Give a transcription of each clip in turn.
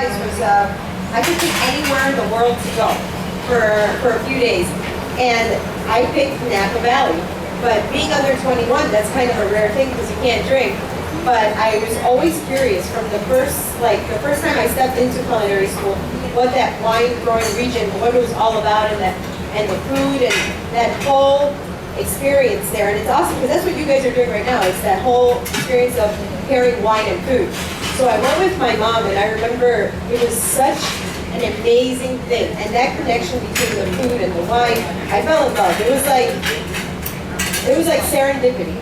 surprise was I could pick anywhere in the world to go for a few days. And I picked Napa Valley. But being under 21, that's kind of a rare thing because you can't drink. But I was always curious from the first time I stepped into culinary school, what that wine growing region, what it was all about, and the food and that whole experience there. And it's awesome because that's what you guys are doing right now. It's that whole experience of pairing wine and food. So I went with my mom, and I remember it was such an amazing thing. And that connection between the food and the wine, I fell in love. It was like serendipity.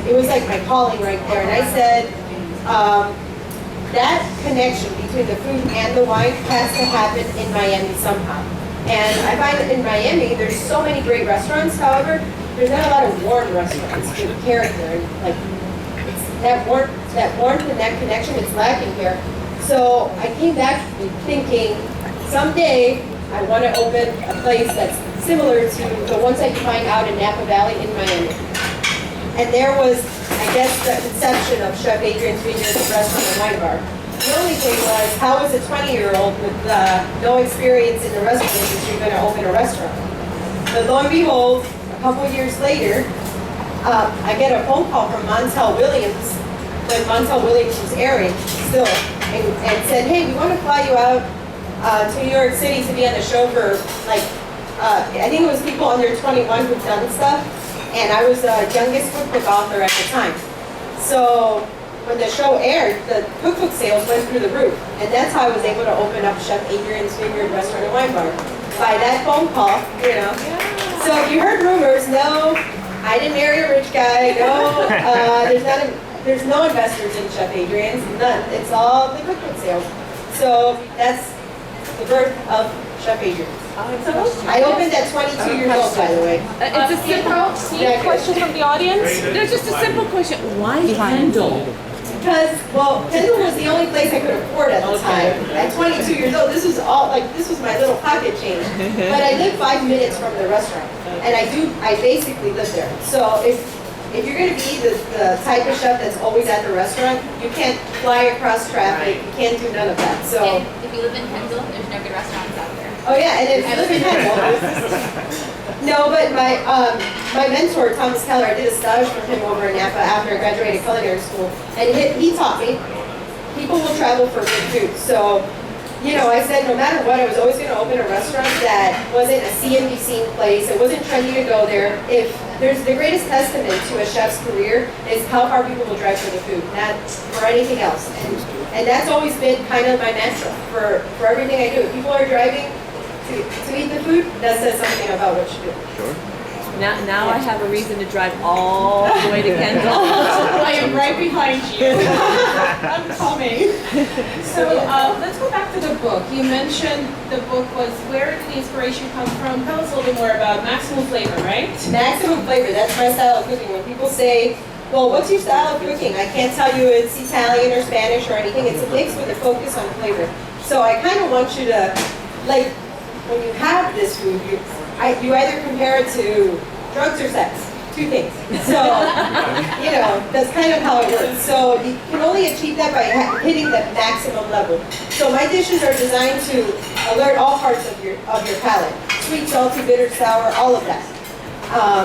It was like my calling right there. And I said, that connection between the food and the wine has to happen in Miami somehow. And I find that in Miami, there's so many great restaurants. However, there's not a lot of warm restaurants with character. And like that warmth and that connection is lacking here. So I came back thinking, someday I want to open a place that's similar to the ones that you find out in Napa Valley in Miami. And there was, I guess, the conception of Chef Adrianne's Vineyard Restaurant and Wine Bar. The only thing was, how is a 20-year-old with no experience in the restaurant industry going to open a restaurant? But lo and behold, a couple years later, I get a phone call from Montel Williams, when Montel Williams was airing still, and said, hey, we want to fly you out to New York City to be on the show for, like, I think it was people under 21 who've done stuff, and I was the youngest cookbook author at the time. So when the show aired, the cookbook sales went through the roof, and that's how I was able to open up Chef Adrianne's Vineyard Restaurant and Wine Bar. By that phone call, you know. Yeah. So if you heard rumors, no, I didn't marry a rich guy, no, there's no investors in Chef Adrianne's, none. It's all the cookbook sales. So that's the birth of Chef Adrianne's. I opened at 22 years old, by the way. It's a simple question from the audience. There's just a simple question. Why Kendall? Because, well, Kendall was the only place I could afford at the time. At 22 years old, this was my little pocket change. But I live 5 minutes from the restaurant, and I basically live there. So if you're going to be the type of chef that's always at the restaurant, you can't fly across traffic. You can't do none of that. So and if you live in Kendall, there's no good restaurants out there. Oh yeah, and if you live in Kendall. No, but my mentor, Thomas Keller, I did a stage for him over in Napa after I graduated culinary school, and he taught me people will travel for good food. So, you know, I said no matter what, I was always going to open a restaurant that wasn't a see and be seen place. It wasn't trendy to go there. If there's the greatest testament to a chef's career is how far people will drive for the food, not for anything else. And that's always been kind of my mantra for everything I do. If people are driving to eat the food, that says something about what you do. Sure. Now I have a reason to drive all the way to Kendall. I am right behind you. I'm coming. So let's go back to the book. You mentioned the book was, where did the inspiration come from? Tell us a little bit more about Maximum Flavor, right? Maximum Flavor, that's my style of cooking. When people say, well, what's your style of cooking? I can't tell you it's Italian or Spanish or anything. It's a mix with a focus on flavor. So I kind of want you to, like, when you have this food, you either compare it to drugs or sex, two things. So, you know, that's kind of how it works. So you can only achieve that by hitting the maximum level. So my dishes are designed to alert all parts of your palate. Sweet, salty, bitter, sour, all of that.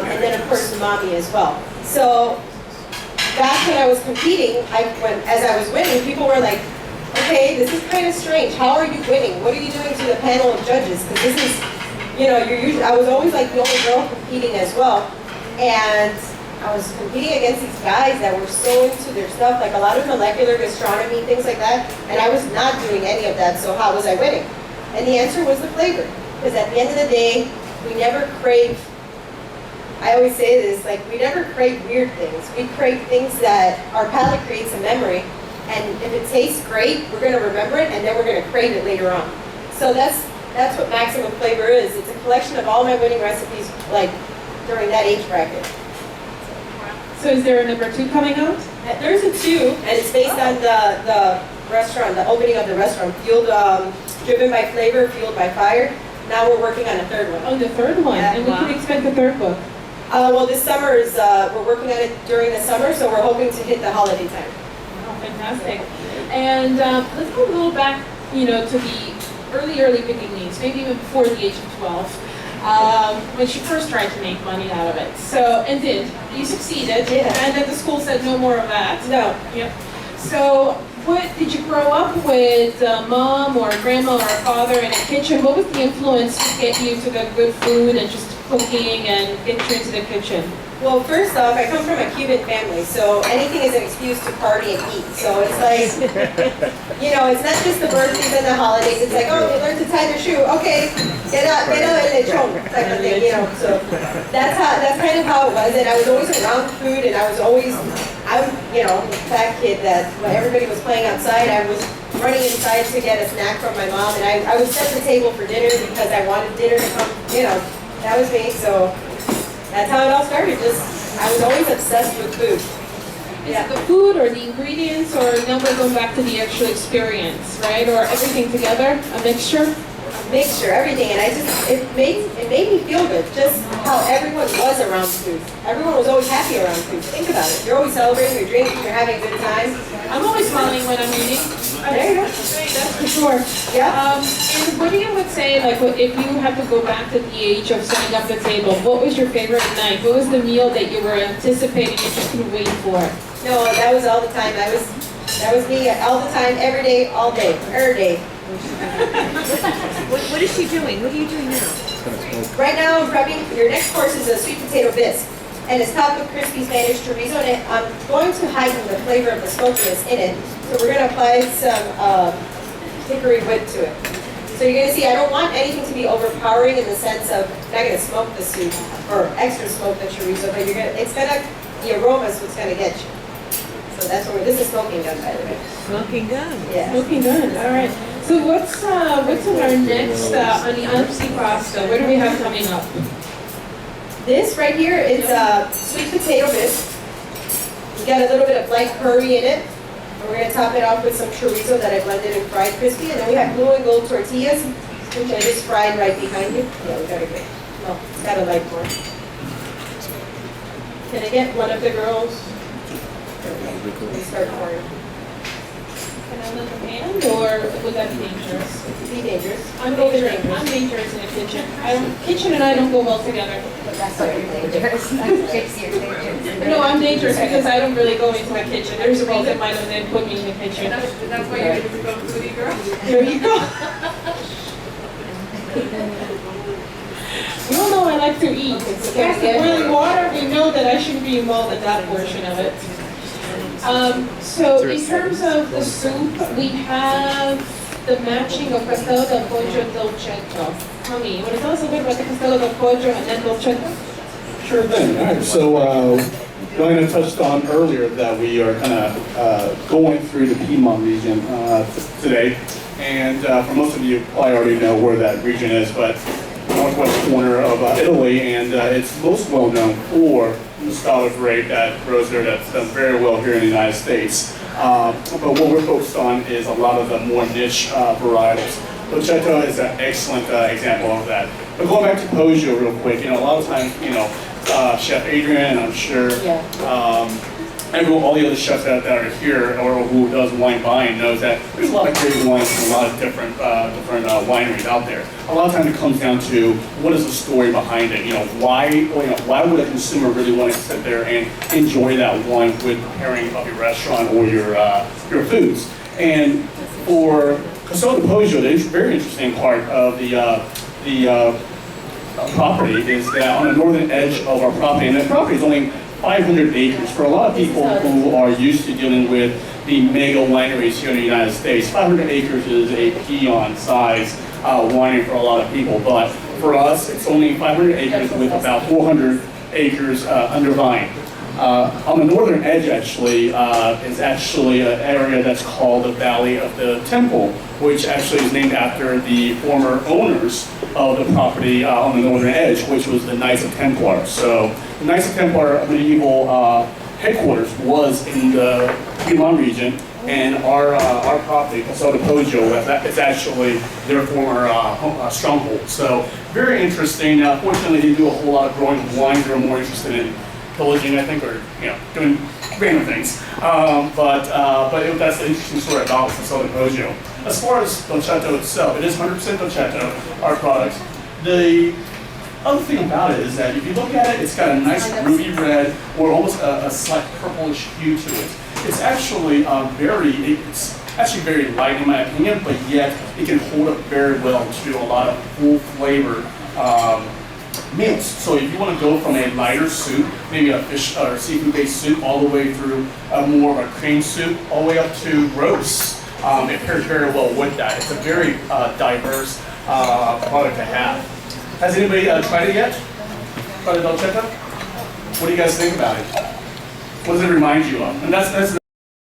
And then of course umami as well. So back when I was competing, as I was winning, people were like, okay, this is kind of strange. How are you winning? What are you doing to the panel of judges? Because this is, you know, I was always like the only girl competing as well. And I was competing against these guys that were so into their stuff, like a lot of molecular gastronomy, things like that. And I was not doing any of that, so how was I winning? And the answer was the flavor. Because at the end of the day, we never crave, I always say this, like we never crave weird things. We crave things that our palate creates a memory. And if it tastes great, we're going to remember it, and then we're going to crave it later on. So that's what Maximum Flavor is. It's a collection of all my winning recipes, like during that age bracket. So is there a number 2 coming out? There's a 2, and it's based on the restaurant, the opening of the restaurant, driven by flavor, fueled by fire. Now we're working on a 3rd one. Oh, the 3rd one. Yeah. And we can expect the 3rd book. Well, this summer is we're working on it during the summer, so we're hoping to hit the holiday time. Fantastic. And let's go a little back to the early beginnings, maybe even before the age of 12, when she first tried to make money out of it. So, and you succeeded, Yeah. and then the school said no more of that. No. Yep. So, what did you grow up with mom or grandma or father in a kitchen? What was the influence to get you to the good food and just cooking and get you into the kitchen? Well, first off, I come from a Cuban family, so anything is an excuse to party and eat. So it's like, it's not just the birthdays and the holidays. It's like, oh, they learned to tie their shoe. Okay, get out el lechon type of thing, So that's kind of how it was. And I was always around food, and I'm a fat kid that when everybody was playing outside, I was running inside to get a snack from my mom, and I would set the table for dinner because I wanted dinner to come, that was me. So that's how it all started. I was always obsessed with food. Is it the food or the ingredients, or now we're going back to the actual experience, right? Or everything together, a mixture? Mixture, everything, and it made me feel good, just how everyone was around food. Everyone was always happy around food. Think about it. You're always celebrating, you're drinking, you're having a good time. I'm always smiling when I'm eating. There you go. That's for sure. Yeah. And what do you would say, like, if you had to go back to the age of setting up the table, what was your favorite night? What was the meal that you were anticipating and just couldn't wait for? No, that was all the time. That was me all the time, every day, all day, every day. What is she doing? What are you doing now? Right now, I'm prepping. Your next course is a sweet potato bisque, and it's topped with crispy Spanish chorizo, and I'm going to heighten the flavor of the smokiness in it. So we're going to apply some hickory wood to it. So you're going to see, I don't want anything to be overpowering in the sense of I'm not going to smoke the soup or extra smoke the chorizo, but the aroma is what's going to get you. So that's what this is smoking gun, by the way. Smoking gun. Yeah. Smoking gun. All right. So what's on our next on the antipasto? What do we have coming up? This right here is sweet potato bisque. We got a little bit of light curry in it. And we're going to top it off with some chorizo that I blended and fried crispy. And then we have blue and gold tortillas, which I just fried right behind you. Yeah, we got a good. No, it's got a light more. Can I get one of the girls? Let me start pouring. Can I lend a hand, or would that be dangerous? Be dangerous. I'm dangerous in the kitchen. Kitchen and I don't go well together. That's why you're dangerous. You're dangerous. No, I'm dangerous because I don't really go into the kitchen. There's a reason why they didn't put me in the kitchen. That's why you're going to become a foodie girl. There you go. You all know I like to eat. It's boiling water. We know that I shouldn't be involved in that portion of it. So in terms of the soup, we have the matching of pastel del pollo and dolcetto. Tell me, you want to tell us a little bit about the pastel del pollo and then dolcetto? Sure thing. All right. So Diana touched on earlier that we are kind of going through the Piedmont region today. And for most of you, probably already know where that region is, but northwest corner of Italy, and it's most well known for the style of grape that grows there that's done very well here in the United States. But what we're focused on is a lot of the more niche varietals. Dolcetto is an excellent example of that. But going back to Poggio real quick, a lot of times, Chef Adrianne, I'm sure, all the other chefs that are here or who does wine buying knows that there's a lot of great wines from a lot of different wineries out there. A lot of times it comes down to what is the story behind it. Why would a consumer really want to sit there and enjoy that wine with preparing of your restaurant or your foods? And for Casa de Poggio, the very interesting part of the property is that on the northern edge of our property, and the property is only 500 acres. For a lot of people who are used to dealing with the mega wineries here in the United States, 500 acres is a peon-sized winery for a lot of people. But for us, it's only 500 acres with about 400 acres under vine. On the northern edge, actually, is actually an area that's called the Valley of the Temple, which actually is named after the former owners of the property on the northern edge, which was the Knights of Templar. So the Knights of Templar medieval headquarters was in the Piedmont region, and our property, Casa de Poggio, is actually their former stronghold. So very interesting. Fortunately, they do a whole lot of growing of wines. They're more interested in pillaging, I think, or doing random things. But that's the interesting story about Casa de Poggio. As far as dolcetto itself, it is 100% dolcetto, our product. The other thing about it is that if you look at it, it's got a nice ruby red or almost a slight purplish hue to it. It's actually it's actually very light in my opinion, but yet it can hold up very well to a lot of full flavored meals. So if you want to go from a lighter soup, maybe a fish or seafood based soup, all the way through more of a cream soup, all the way up to roast, it pairs very well with that. It's a very diverse product to have. Has anybody tried it yet? Tried the dolcetto? What do you guys think about it? What does it remind you of? And that's